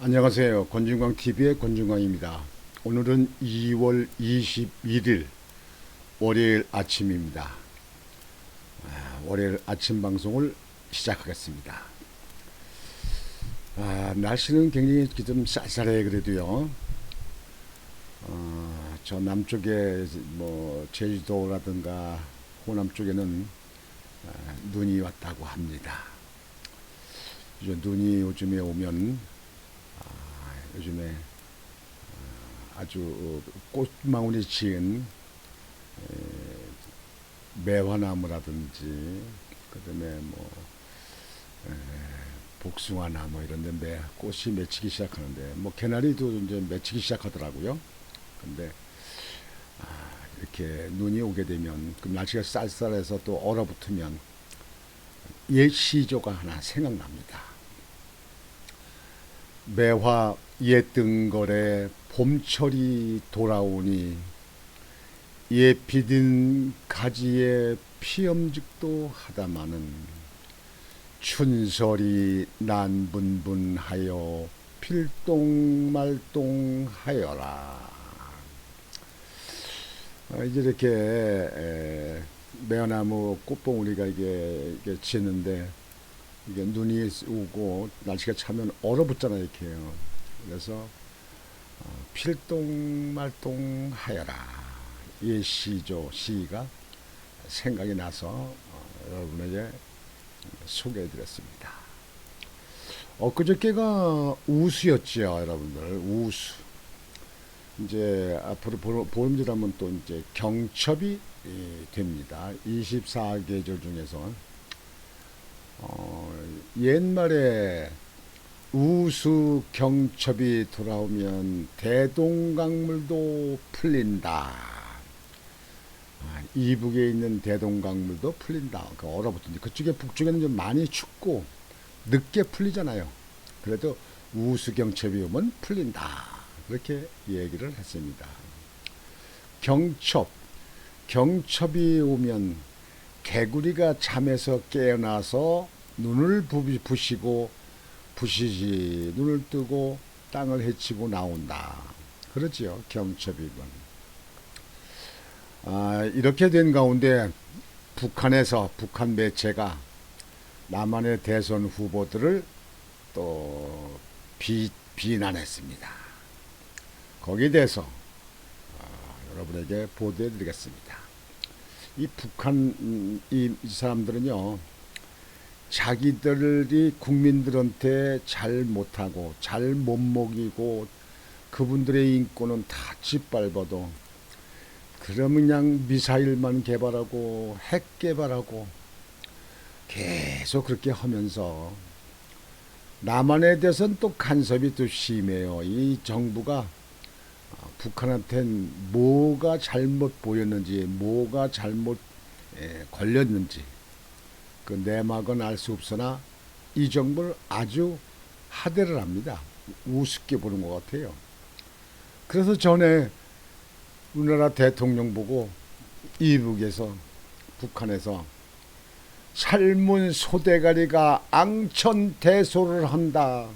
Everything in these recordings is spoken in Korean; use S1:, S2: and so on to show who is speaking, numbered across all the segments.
S1: 안녕하세요. 권중광TV의 권중광입니다. 오늘은 2월 21일 월요일 아침입니다. 월요일 아침 방송을 시작하겠습니다. 날씨는 굉장히 좀 쌀쌀해 그래도요. 저 남쪽에 뭐 제주도라든가 호남 쪽에는 눈이 왔다고 합니다. 눈이 요즘에 오면 요즘에 아주 꽃망울이 지은 매화나무라든지 그다음에 뭐 복숭아나무 이런 데 꽃이 맺히기 시작하는데 뭐 개나리도 이제 맺히기 시작하더라고요. 근데 이렇게 눈이 오게 되면 그 날씨가 쌀쌀해서 또 얼어붙으면 옛 시조가 하나 생각납니다. 매화 옛등거래 봄철이 돌아오니 예 비든 가지에 피엄직도 하다마는 춘설이 난분분하여 필동말동하여라. 이제 이렇게 매화나무 꽃봉우리가 이게 지는데 이게 눈이 오고 날씨가 차면 얼어붙잖아요, 이렇게요. 그래서 필동말동하여라. 이 시조 시가 생각이 나서 여러분에게 소개해드렸습니다. 엊그저께가 우수였죠, 여러분들. 우수. 이제 앞으로 보름지라면 또 이제 경첩이 됩니다. 24계절 중에서 옛말에 우수 경첩이 돌아오면 대동강물도 풀린다. 이북에 있는 대동강물도 풀린다. 그 얼어붙은데 그쪽에 북쪽에는 좀 많이 춥고 늦게 풀리잖아요. 그래도 우수 경첩이 오면 풀린다. 그렇게 얘기를 했습니다. 경첩이 오면 개구리가 잠에서 깨어나서 눈을 부시고 부시지 눈을 뜨고 땅을 헤치고 나온다. 그렇지요. 경첩이건. 이렇게 된 가운데 북한 매체가 남한의 대선 후보들을 또 비난했습니다. 거기에 대해서 여러분에게 보도해 드리겠습니다. 이 북한 이 사람들은요, 자기들이 국민들한테 잘 못하고 잘 못 먹이고 그분들의 인권은 다 짓밟아도 그러면 그냥 미사일만 개발하고 핵 개발하고 계속 그렇게 하면서 남한에 대해서는 또 간섭이 또 심해요. 이 정부가 북한한테는 뭐가 잘못 보였는지 뭐가 잘못 걸렸는지 그 내막은 알 수 없으나 이 정부를 아주 하대를 합니다. 우습게 보는 것 같아요. 그래서 전에 우리나라 대통령 보고 이북에서 북한에서 삶은 소대가리가 앙천대소를 한다.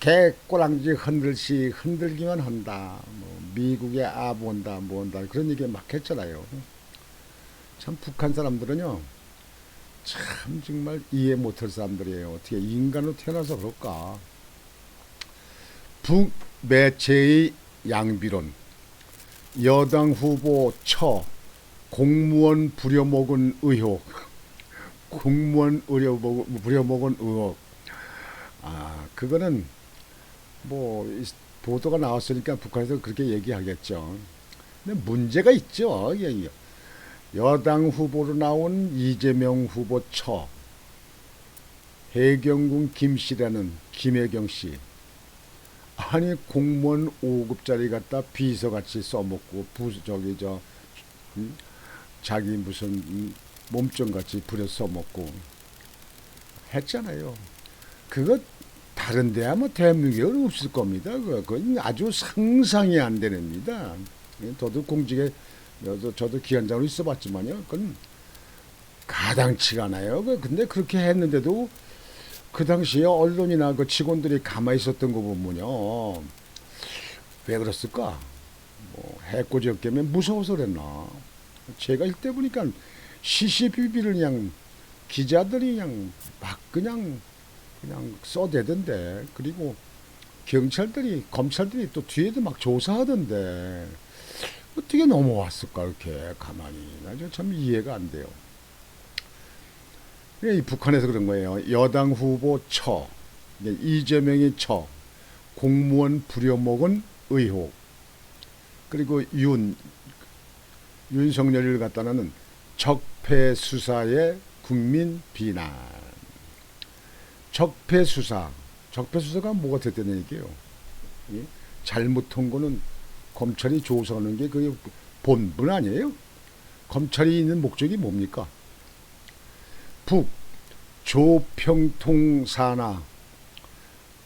S1: 개꼬랑지 흔들시 흔들기만 한다. 뭐 미국에 아부한다 뭐한다 그런 얘기 막 했잖아요. 참 북한 사람들은요 참 정말 이해 못할 사람들이에요. 어떻게 인간으로 태어나서 그럴까. 북매체의 양비론 여당 후보 처 공무원 부려먹은 의혹 공무원 부려먹은 의혹 그거는 뭐 보도가 나왔으니까 북한에서 그렇게 얘기하겠죠. 근데 문제가 있죠. 여당 후보로 나온 이재명 후보 처 해경군 김씨라는 김혜경 씨 아니 공무원 5급짜리 갖다 비서같이 써먹고 자기 무슨 몸종같이 부려 써먹고 했잖아요. 그거 다른 데 하면 대한민국에 없을 겁니다. 그건 아주 상상이 안 됩니다. 저도 공직에 저도 기관장으로 있어봤지만요. 그건 가당치가 않아요. 근데 그렇게 했는데도 그 당시에 언론이나 그 직원들이 가만히 있었던 거 보면요. 왜 그랬을까? 뭐 해코지였겠면 무서워서 그랬나? 제가 이때 보니까 시시비비를 그냥 기자들이 그냥 막 그냥 써대던데. 그리고 경찰들이 검찰들이 또 뒤에도 막 조사하던데 어떻게 넘어왔을까 이렇게 가만히. 나저 참 이해가 안 돼요. 이 북한에서 그런 거예요. 여당 후보 처, 이재명이 처, 공무원 부려먹은 의혹, 그리고 윤석열을 갖다는 적폐 수사의 국민 비난. 적폐 수사, 적폐 수사가 뭐가 됐다는 얘기예요. 예? 잘못한 거는 검찰이 조사하는 게 그게 본분 아니에요? 검찰이 있는 목적이 뭡니까? 북 조평통 산하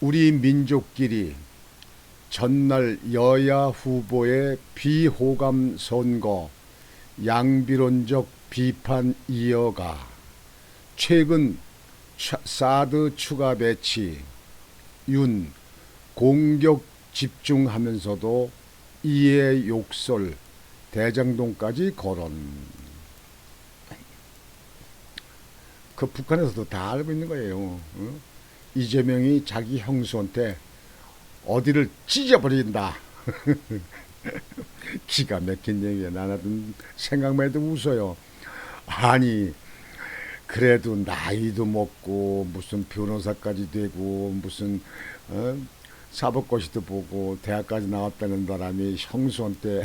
S1: 우리 민족끼리 전날 여야 후보의 비호감 선거 양비론적 비판 이어가 최근 사드 추가 배치 윤 공격 집중하면서도 이해 욕설 대장동까지 거론. 그 북한에서도 다 알고 있는 거예요. 어? 이재명이 자기 형수한테 어디를 찢어버린다. 기가 막힌 얘기야. 나는 생각만 해도 웃어요. 아니 그래도 나이도 먹고 무슨 변호사까지 되고 무슨 사법고시도 보고 대학까지 나왔다는 사람이 형수한테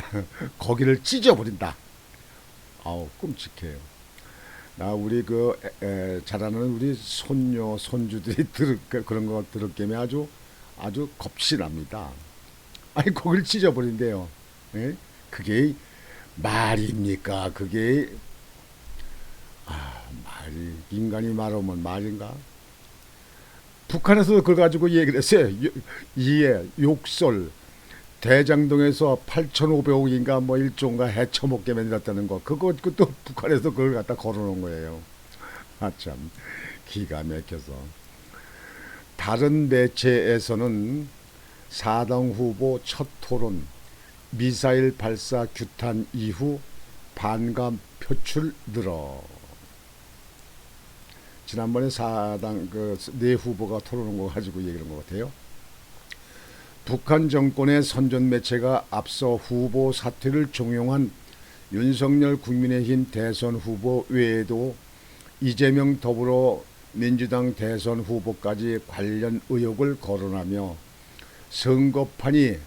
S1: 거기를 찢어버린다. 아우 끔찍해요. 나 우리 자라는 우리 손녀 손주들이 그런 거 들을 게면 아주 겁시납니다. 아니 거기를 찢어버린대요. 예? 그게 말입니까? 그게 말이 인간이 말하면 말인가? 북한에서도 그걸 가지고 얘기를 했어요. 이에 욕설 대장동에서 8,500억인가 뭐 1조인가 해쳐먹게 만들었다는 거. 그것도 북한에서 그걸 갖다 걸어놓은 거예요. 아 참 기가 막혀서. 다른 매체에서는 사당 후보 첫 토론 미사일 발사 규탄 이후 반감 표출 늘어. 지난번에 사당 네 후보가 토론한 거 가지고 얘기한 것 같아요. 북한 정권의 선전 매체가 앞서 후보 사퇴를 종용한 윤석열 국민의힘 대선 후보 외에도 이재명 더불어민주당 대선 후보까지 관련 의혹을 거론하며 선거판이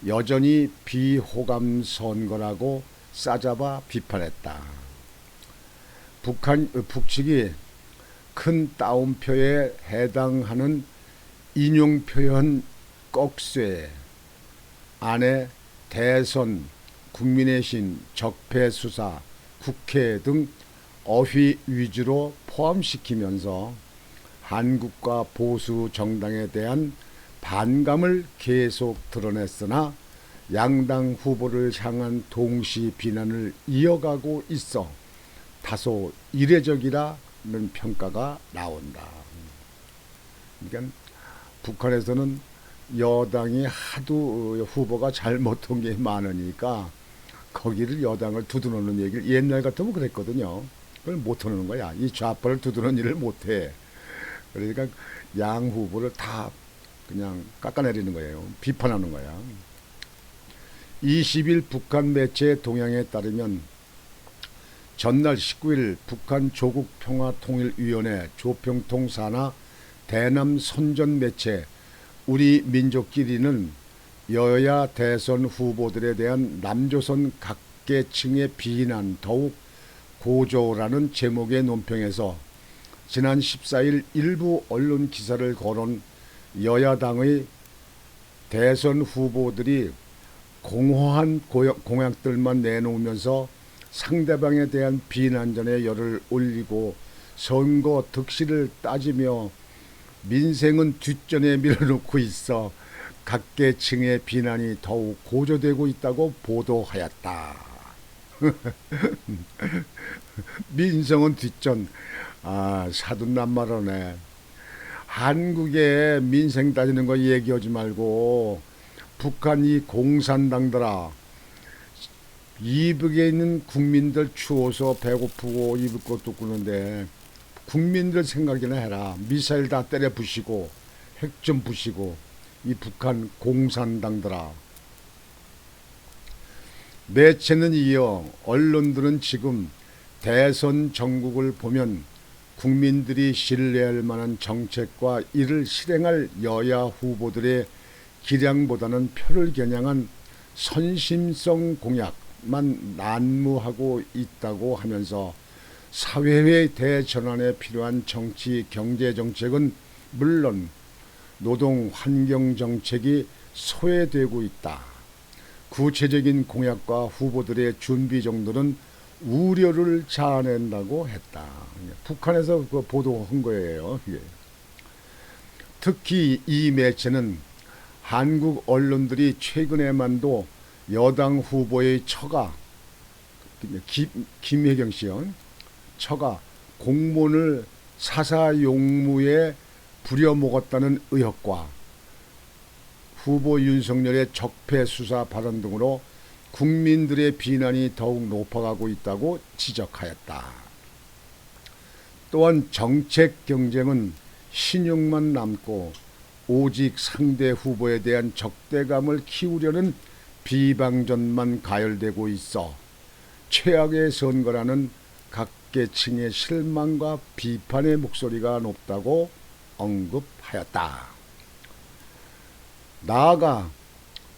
S1: 여전히 비호감 선거라고 싸잡아 비판했다. 북측이 큰 따옴표에 해당하는 인용 표현 꺽쇠 안에 대선, 국민의힘, 적폐수사, 국회 등 어휘 위주로 포함시키면서 한국과 보수 정당에 대한 반감을 계속 드러냈으나 양당 후보를 향한 동시 비난을 이어가고 있어 다소 이례적이라는 평가가 나온다. 그러니까 북한에서는 여당이 하도 후보가 잘못한 게 많으니까 거기를 여당을 두드러놓는 얘기를 옛날 같으면 그랬거든요. 그걸 못하는 거야. 이 좌파를 두드러는 일을 못해. 그러니까 양 후보를 다 그냥 깎아내리는 거예요. 비판하는 거야. 20일 북한 매체 동향에 따르면 전날 19일 북한 조국평화통일위원회 조평통 산하 대남 선전 매체 우리 민족끼리는 여야 대선 후보들에 대한 남조선 각계층의 비난 더욱 고조라는 제목의 논평에서 지난 14일 일부 언론 기사를 거론 여야당의 대선 후보들이 공허한 공약들만 내놓으면서 상대방에 대한 비난전에 열을 올리고 선거 득실을 따지며 민생은 뒷전에 밀어놓고 있어 각계층의 비난이 더욱 고조되고 있다고 보도하였다. 민생은 뒷전. 사돈남말하네. 한국의 민생 따지는 거 얘기하지 말고 북한 이 공산당들아, 이북에 있는 국민들 추워서 배고프고 입을 것도 없는데 국민들 생각이나 해라. 미사일 다 때려 부시고 핵 좀 부시고, 이 북한 공산당들아. 매체는 이어 언론들은 지금 대선 전국을 보면 국민들이 신뢰할 만한 정책과 이를 실행할 여야 후보들의 기량보다는 표를 겨냥한 선심성 공약만 난무하고 있다고 하면서 사회의 대전환에 필요한 정치, 경제 정책은 물론 노동 환경 정책이 소외되고 있다. 구체적인 공약과 후보들의 준비 정도는 우려를 자아낸다고 했다. 북한에서 그 보도한 거예요. 특히 이 매체는 한국 언론들이 최근에만도 여당 후보의 처가, 김혜경 씨요, 처가 공무원을 사사용무에 부려먹었다는 의혹과 후보 윤석열의 적폐 수사 발언 등으로 국민들의 비난이 더욱 높아가고 있다고 지적하였다. 또한 정책 경쟁은 신용만 남고 오직 상대 후보에 대한 적대감을 키우려는 비방전만 가열되고 있어 최악의 선거라는 각계층의 실망과 비판의 목소리가 높다고 언급하였다. 나아가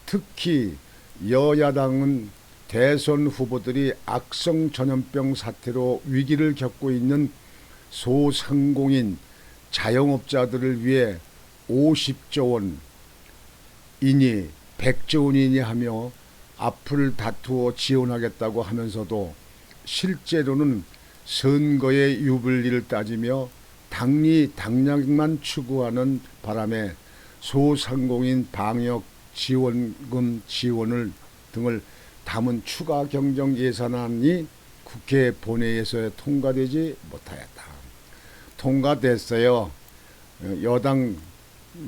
S1: 특히 여야당은 대선 후보들이 악성 전염병 사태로 위기를 겪고 있는 소상공인 자영업자들을 위해 50조 원이니 100조 원이니 하며 앞을 다투어 지원하겠다고 하면서도 실제로는 선거의 유불리를 따지며 당락만 추구하는 바람에 소상공인 방역 지원금 지원을 등을 담은 추가 경정 예산안이 국회 본회의에서 통과되지 못하였다. 통과됐어요.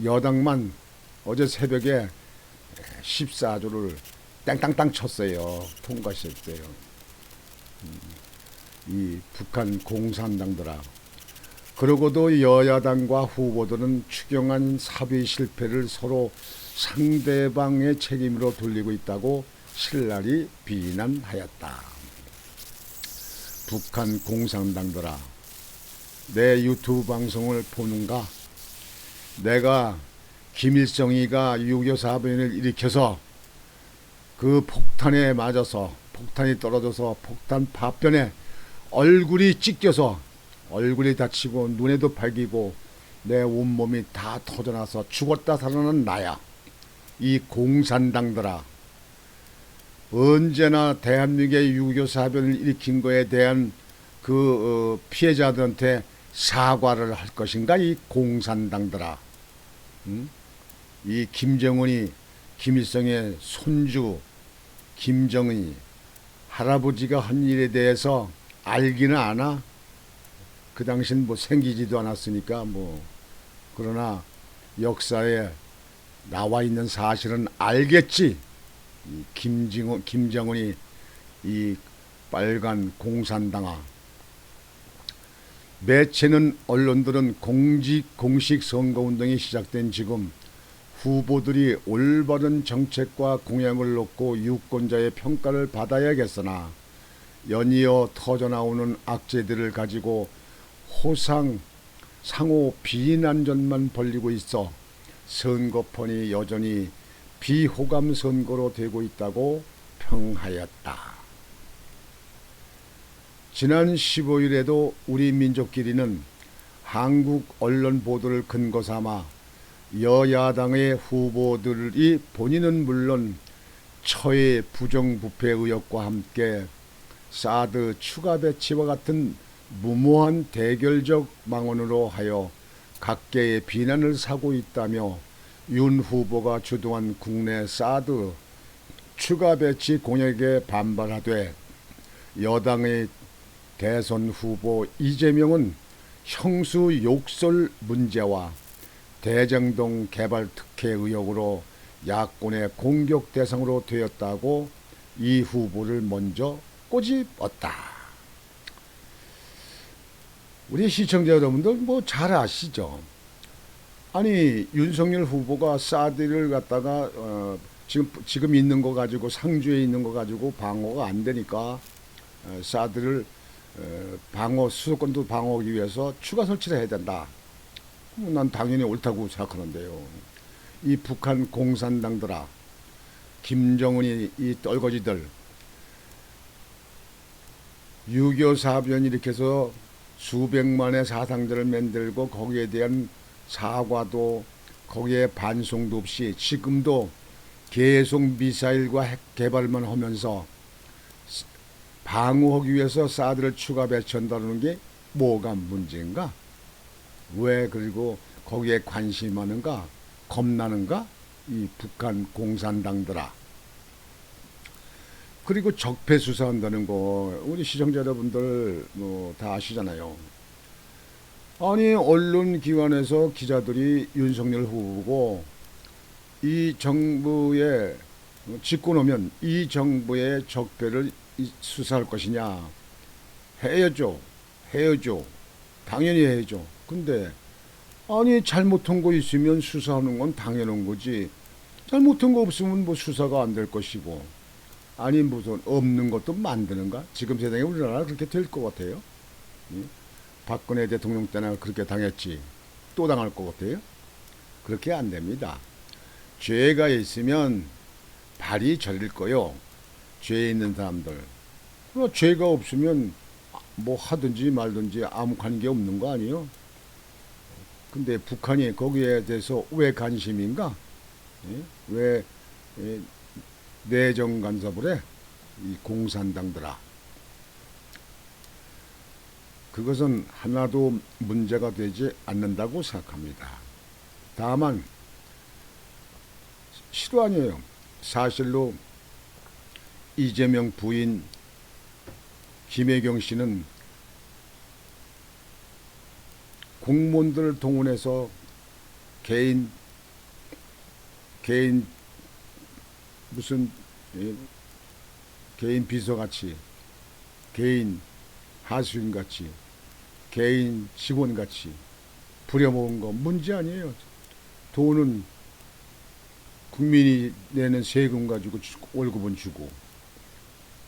S1: 여당만 어제 새벽에 14조를 땅땅땅 쳤어요. 통과했어요. 이 북한 공산당들아. 그러고도 여야당과 후보들은 추경안 사비 실패를 서로 상대방의 책임으로 돌리고 있다고 신랄히 비난하였다. 북한 공산당들아, 내 유튜브 방송을 보는가? 내가 김일성이가 6.25 사변을 일으켜서 그 폭탄에 맞아서, 폭탄이 떨어져서 폭탄 파편에 얼굴이 찢겨서 얼굴이 다치고 눈에도 팔기고 내 온몸이 다 터져나서 죽었다 살아난 나야. 이 공산당들아, 언제나 대한민국의 6.25 사변을 일으킨 거에 대한 그 피해자들한테 사과를 할 것인가? 이 공산당들아. 이 김정은이, 김일성의 손주 김정은이 할아버지가 한 일에 대해서 알기는 아나? 그 당시는 뭐 생기지도 않았으니까 뭐, 그러나 역사에 나와 있는 사실은 알겠지. 이 김정은이 이 빨간 공산당아. 매체는, 언론들은 공식 선거운동이 시작된 지금 후보들이 올바른 정책과 공약을 놓고 유권자의 평가를 받아야겠으나 연이어 터져나오는 악재들을 가지고 상호 비난전만 벌리고 있어 선거판이 여전히 비호감 선거로 되고 있다고 평하였다. 지난 15일에도 우리 민족끼리는 한국 언론 보도를 근거 삼아 여야당의 후보들이 본인은 물론 처의 부정부패 의혹과 함께 사드 추가 배치와 같은 무모한 대결적 망언으로 하여 각계의 비난을 사고 있다며 윤 후보가 주도한 국내 사드 추가 배치 공약에 반발하되 여당의 대선 후보 이재명은 형수 욕설 문제와 대정동 개발 특혜 의혹으로 야권의 공격 대상으로 되었다고 이 후보를 먼저 꼬집었다. 우리 시청자 여러분들 뭐 잘 아시죠? 아니 윤석열 후보가 사드를 갖다가 지금 있는 거 가지고 상주에 있는 거 가지고 방어가 안 되니까 사드를 방어 수도권도 방어하기 위해서 추가 설치를 해야 된다. 난 당연히 옳다고 생각하는데요. 이 북한 공산당들아, 김정은이 이 떨거지들 6.25 사변 일으켜서 수백만의 사상자를 만들고 거기에 대한 사과도 거기에 반송도 없이 지금도 계속 미사일과 핵 개발만 하면서 방어하기 위해서 사드를 추가 배치한다는 게 뭐가 문제인가? 왜 그리고 거기에 관심이 많은가? 겁나는가? 이 북한 공산당들아. 그리고 적폐 수사한다는 거 우리 시청자 여러분들 뭐 다 아시잖아요. 아니 언론 기관에서 기자들이 윤석열 후보고 이 정부에 집권 오면 이 정부의 적폐를 수사할 것이냐. 해야죠. 해야죠. 당연히 해야죠. 근데 아니 잘못한 거 있으면 수사하는 건 당연한 거지. 잘못한 거 없으면 뭐 수사가 안 될 것이고. 아니 무슨 없는 것도 만드는가? 지금 세상에 우리나라 그렇게 될 것 같아요. 박근혜 대통령 때나 그렇게 당했지. 또 당할 것 같아요. 그렇게 안 됩니다. 죄가 있으면 발이 저릴 거요. 죄 있는 사람들. 죄가 없으면 뭐 하든지 말든지 아무 관계 없는 거 아니에요? 근데 북한이 거기에 대해서 왜 관심인가? 왜 내정 간섭을 해? 이 공산당들아. 그것은 하나도 문제가 되지 않는다고 생각합니다. 다만 실화 아니에요. 사실로 이재명 부인 김혜경 씨는 공무원들을 동원해서 개인 무슨 개인 비서같이 개인 하수인같이 개인 직원같이 부려먹은 거 문제 아니에요. 돈은 국민이 내는 세금 가지고 월급은 주고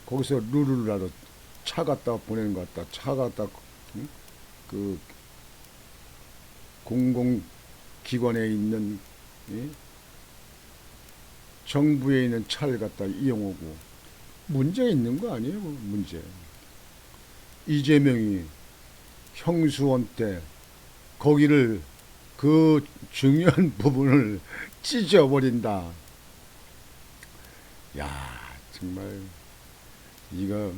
S1: 거기서 루루라로 차 갖다 보내는 것 같다. 차 갖다 그 공공기관에 있는 정부에 있는 차를 갖다 이용하고 문제가 있는 거 아니에요? 문제. 이재명이 형수원 때 거기를 그 중요한 부분을 찢어버린다. 야 정말 이거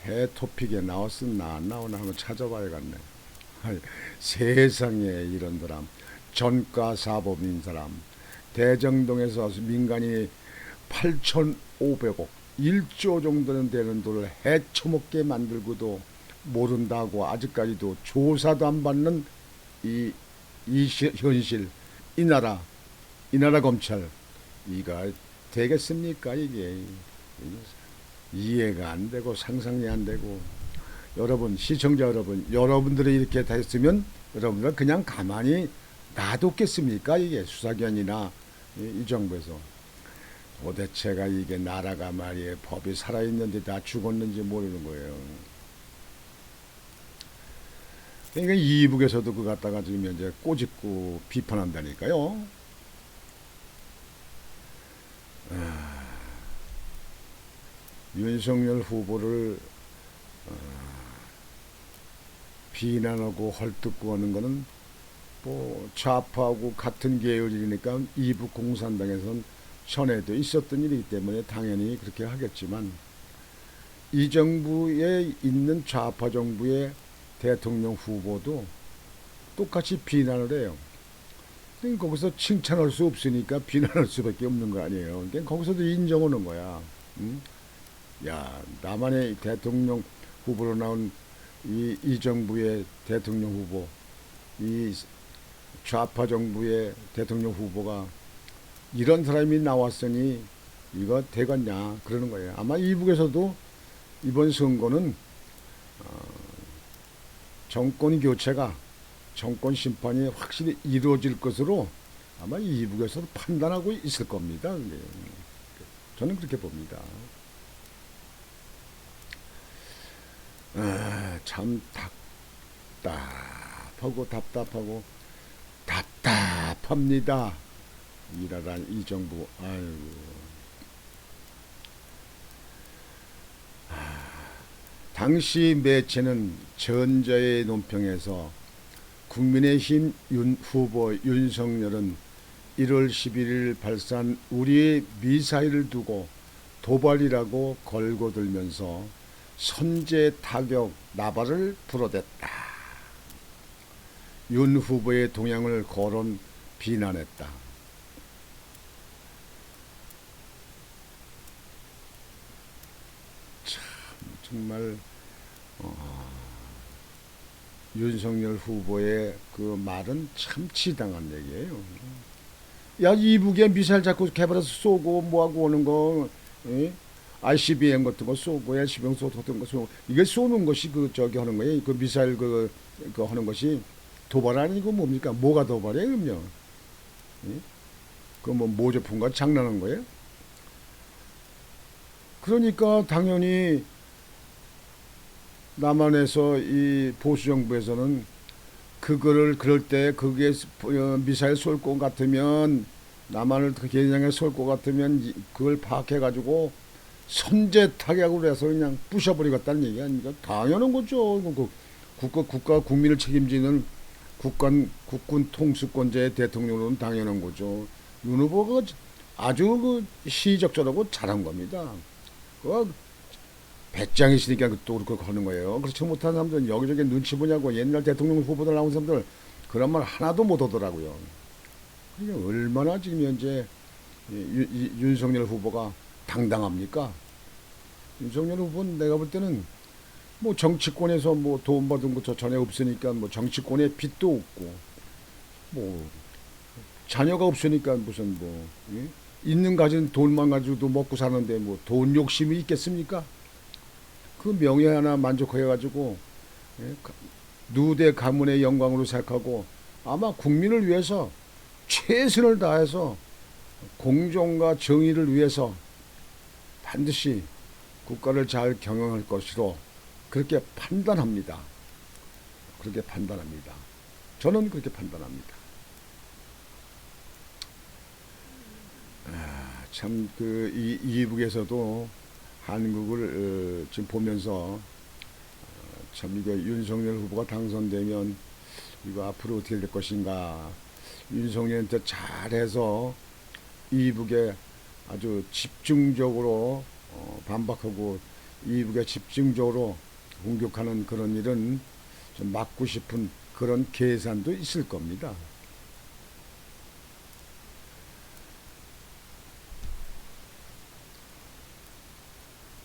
S1: 해 토픽에 나왔었나 안 나오나 한번 찾아봐야겠네. 세상에 이런 사람 전과사범인 사람 대정동에서 민간이 8,500억 1조 정도는 되는 돈을 해쳐먹게 만들고도 모른다고 아직까지도 조사도 안 받는 이 현실 이 나라 검찰 이가 되겠습니까? 이게 이해가 안 되고 상상이 안 되고 여러분 시청자 여러분들이 이렇게 됐으면 여러분들 그냥 가만히 놔뒀겠습니까? 이게 수사기관이나 이 정부에서 도대체가 이게 나라가 말이에요 법이 살아있는데 다 죽었는지 모르는 거예요. 그러니까 이북에서도 그 갖다가 지금 이제 꼬집고 비판한다니까요. 윤석열 후보를 비난하고 헐뜯고 하는 거는 뭐 좌파하고 같은 계열이니까 이북 공산당에서는 전에도 있었던 일이기 때문에 당연히 그렇게 하겠지만 이 정부에 있는 좌파 정부의 대통령 후보도 똑같이 비난을 해요. 거기서 칭찬할 수 없으니까 비난할 수밖에 없는 거 아니에요. 그러니까 거기서도 인정하는 거야. 야, 나만의 대통령 후보로 나온 이 정부의 대통령 후보, 이 좌파 정부의 대통령 후보가 이런 사람이 나왔으니 이거 되겠냐 그러는 거예요. 아마 이북에서도 이번 선거는 정권 교체가 정권 심판이 확실히 이루어질 것으로 아마 이북에서도 판단하고 있을 겁니다. 저는 그렇게 봅니다. 참 답답하고 답답합니다. 이라란 이 정부. 아이고. 당시 매체는 전자의 논평에서 국민의힘 후보 윤석열은 1월 11일 발사한 우리의 미사일을 두고 도발이라고 걸고 들면서 선제 타격 나발을 불어댔다. 윤 후보의 동향을 거론 비난했다. 참 정말 윤석열 후보의 그 말은 참 치당한 얘기예요. 야, 이북에 미사일 자꾸 개발해서 쏘고 뭐하고 오는 거, 예? ICBM 같은 거 쏘고 LCBM 같은 거 쏘고 이게 쏘는 것이 그 저기 하는 거예요. 그 미사일 그 하는 것이 도발 아니고 뭡니까? 뭐가 도발이에요, 그럼요? 예? 그 뭐 모조품과 장난한 거예요? 그러니까 당연히 남한에서 이 보수 정부에서는 그거를 그럴 때 그게 미사일 쏠 것 같으면 남한을 개량에 쏠 것 같으면 그걸 파악해 가지고 선제 타격으로 해서 그냥 부셔버리겠다는 얘기 아닙니까? 당연한 거죠. 국가 국민을 책임지는 국군 통수권자의 대통령으로는 당연한 거죠. 윤 후보가 아주 그 시의적절하고 잘한 겁니다. 그 배짱이 있으니까 또 그렇게 하는 거예요. 그렇지 못한 사람들은 여기저기 눈치 보냐고 옛날 대통령 후보들 나온 사람들 그런 말 하나도 못 하더라고요. 그러니까 얼마나 지금 현재 윤석열 후보가 당당합니까? 윤석열 후보는 내가 볼 때는 뭐 정치권에서 뭐 도움 받은 거 전혀 없으니까 뭐 정치권에 빚도 없고 뭐 자녀가 없으니까 무슨 뭐 있는 가진 돈만 가지고도 먹고 사는데 뭐 돈 욕심이 있겠습니까? 그 명예 하나 만족해가지고 누대 가문의 영광으로 생각하고 아마 국민을 위해서 최선을 다해서 공정과 정의를 위해서 반드시 국가를 잘 경영할 것으로 그렇게 판단합니다. 그렇게 판단합니다. 저는 그렇게 판단합니다. 참 그 이북에서도 한국을 지금 보면서 참 이거 윤석열 후보가 당선되면 이거 앞으로 어떻게 될 것인가. 윤석열한테 잘해서 이북에 아주 집중적으로 반박하고 이북에 집중적으로 공격하는 그런 일은 좀 막고 싶은 그런 계산도 있을 겁니다.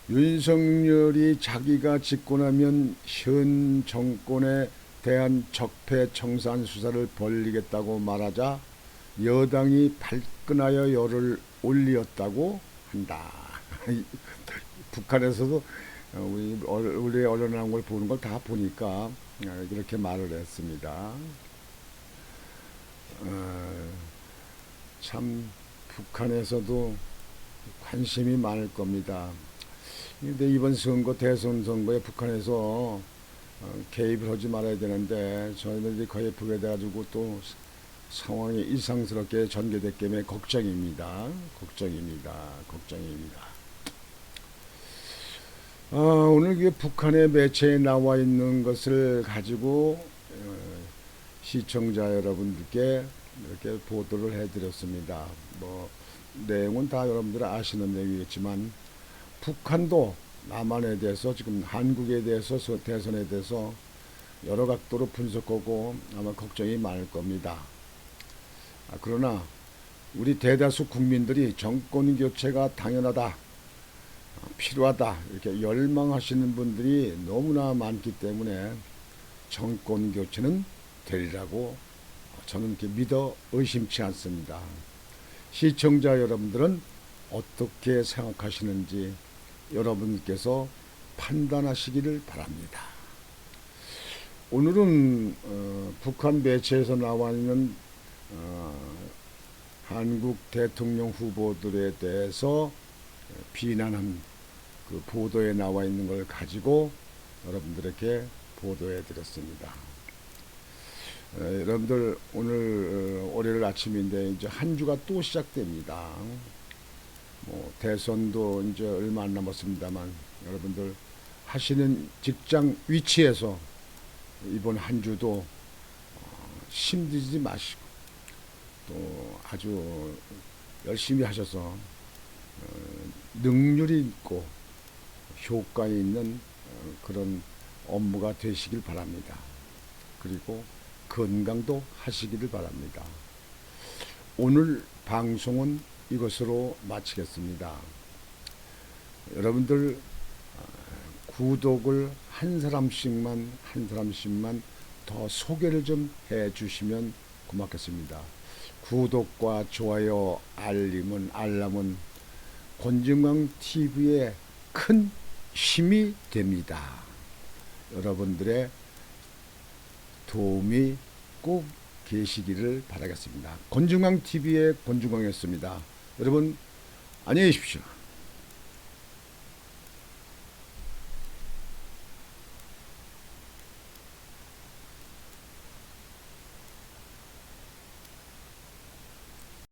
S1: 윤석열이 자기가 집권하면 현 정권에 대한 적폐 청산 수사를 벌이겠다고 말하자 여당이 발끈하여 열을 올렸다고 한다. 북한에서도 우리 언론에 나온 걸 보는 걸 다 보니까 이렇게 말을 했습니다. 참 북한에서도 관심이 많을 겁니다. 근데 이번 선거 대선 선거에 북한에서 개입을 하지 말아야 되는데 저희들이 거의 돼가지고 또 상황이 이상스럽게 전개됐기 때문에 걱정입니다. 오늘 그 북한의 매체에 나와 있는 것을 가지고 시청자 여러분들께 이렇게 보도를 해드렸습니다. 뭐 내용은 다 여러분들 아시는 내용이겠지만 북한도 남한에 대해서 지금 한국에 대해서 대선에 대해서 여러 각도로 분석하고 아마 걱정이 많을 겁니다. 그러나 우리 대다수 국민들이 정권 교체가 당연하다, 필요하다 이렇게 열망하시는 분들이 너무나 많기 때문에 정권 교체는 되리라고 저는 이렇게 믿어 의심치 않습니다. 시청자 여러분들은 어떻게 생각하시는지 여러분께서 판단하시기를 바랍니다. 오늘은 북한 매체에서 나와 있는 한국 대통령 후보들에 대해서 비난한 그 보도에 나와 있는 걸 가지고 여러분들에게 보도해 드렸습니다. 여러분들 오늘 월요일 아침인데 이제 한 주가 또 시작됩니다. 뭐 대선도 이제 얼마 안 남았습니다만 여러분들 하시는 직장 위치에서 이번 한 주도 힘들지 마시고 또 아주 열심히 하셔서 능률이 있고 효과 있는 그런 업무가 되시길 바랍니다. 그리고 건강도 하시기를 바랍니다. 오늘 방송은 이것으로 마치겠습니다. 여러분들 구독을 한 사람씩만 더 소개를 좀 해주시면 고맙겠습니다. 구독과 좋아요, 알람은 권증강 TV의 큰 힘이 됩니다. 여러분들의 도움이 꼭 계시기를 바라겠습니다. 권증강 TV의 권증강이었습니다. 여러분 안녕히 계십시오.